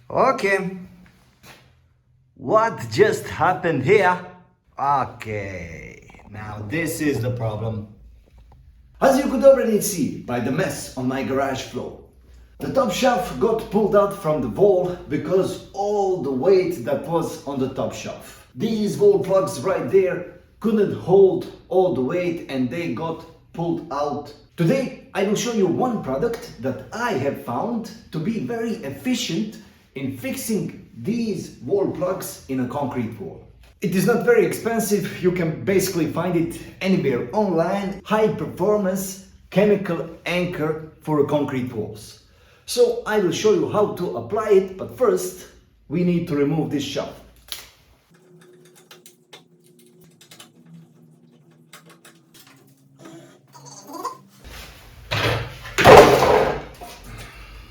Okay. What just happened here? Okay, now this is the problem. As you could already see by the mess on my garage floor, the top shelf got pulled out from the wall because all the weight that was on the top shelf. These wall plugs right there couldn't hold all the weight and they got pulled out. Today I will show you one product that I have found to be very efficient in fixing these wall plugs in a concrete wall. It is not very expensive, you can basically find it anywhere online. High performance chemical anchor for concrete walls. So I will show you how to apply it, but first we need to remove this shelf.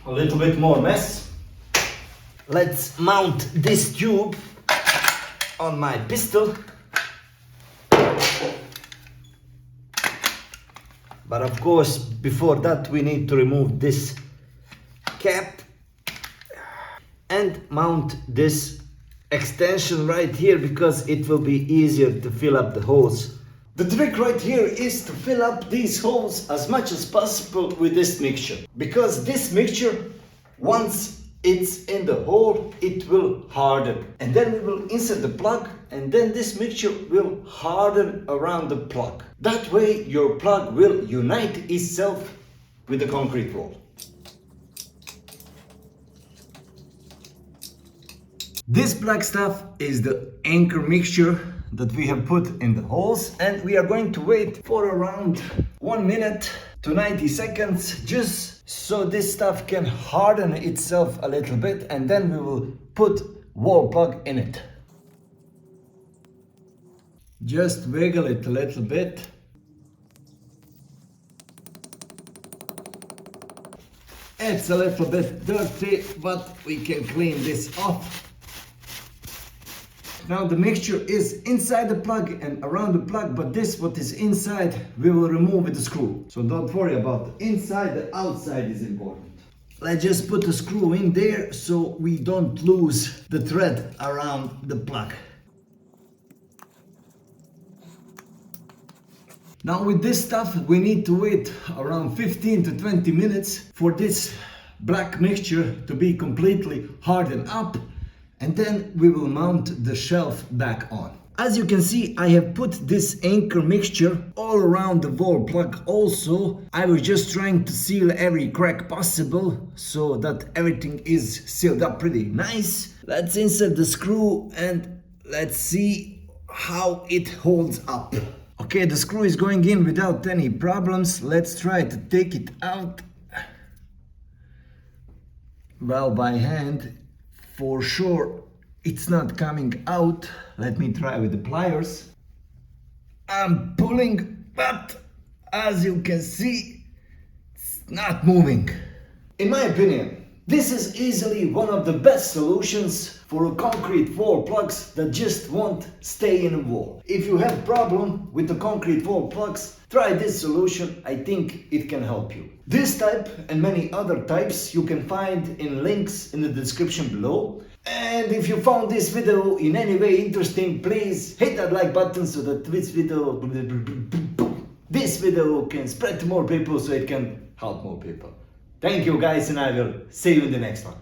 A little bit more mess. Let's mount this tube on my pistol. But of course, before that we need to remove this cap and mount this extension right here because it will be easier to fill up the holes. The trick right here is to fill up these holes as much as possible with this mixture, because this mixture, once it's in the hole, it will harden, and then we will insert the plug, and then this mixture will harden around the plug. That way your plug will unite itself with the concrete wall. This black stuff is the anchor mixture that we have put in the holes, and we are going to wait for around 1 minute to 90 seconds just so this stuff can harden itself a little bit, and then we will put wall plug in it. Just wiggle it a little bit. It's a little bit dirty, but we can clean this off. Now the mixture is inside the plug and around the plug, but this what is inside we will remove with the screw. So don't worry about the inside, the outside is important. Let's just put the screw in there so we don't lose the thread around the plug. Now with this stuff we need to wait around 15 to 20 minutes for this black mixture to be completely hardened up, and then we will mount the shelf back on. As you can see, I have put this anchor mixture all around the wall plug also. I was just trying to seal every crack possible so that everything is sealed up pretty nice. Let's insert the screw and let's see how it holds up. Okay, the screw is going in without any problems. Let's try to take it out. Well, by hand, for sure it's not coming out. Let me try with the pliers. I'm pulling, but as you can see, it's not moving. In my opinion, this is easily one of the best solutions for concrete wall plugs that just won't stay in a wall. If you have problem with the concrete wall plugs, try this solution. I think it can help you. This type and many other types you can find in links in the description below. And if you found this video in any way interesting, please hit that like button so that this video can spread to more people so it can help more people. Thank you guys, and I will see you in the next one.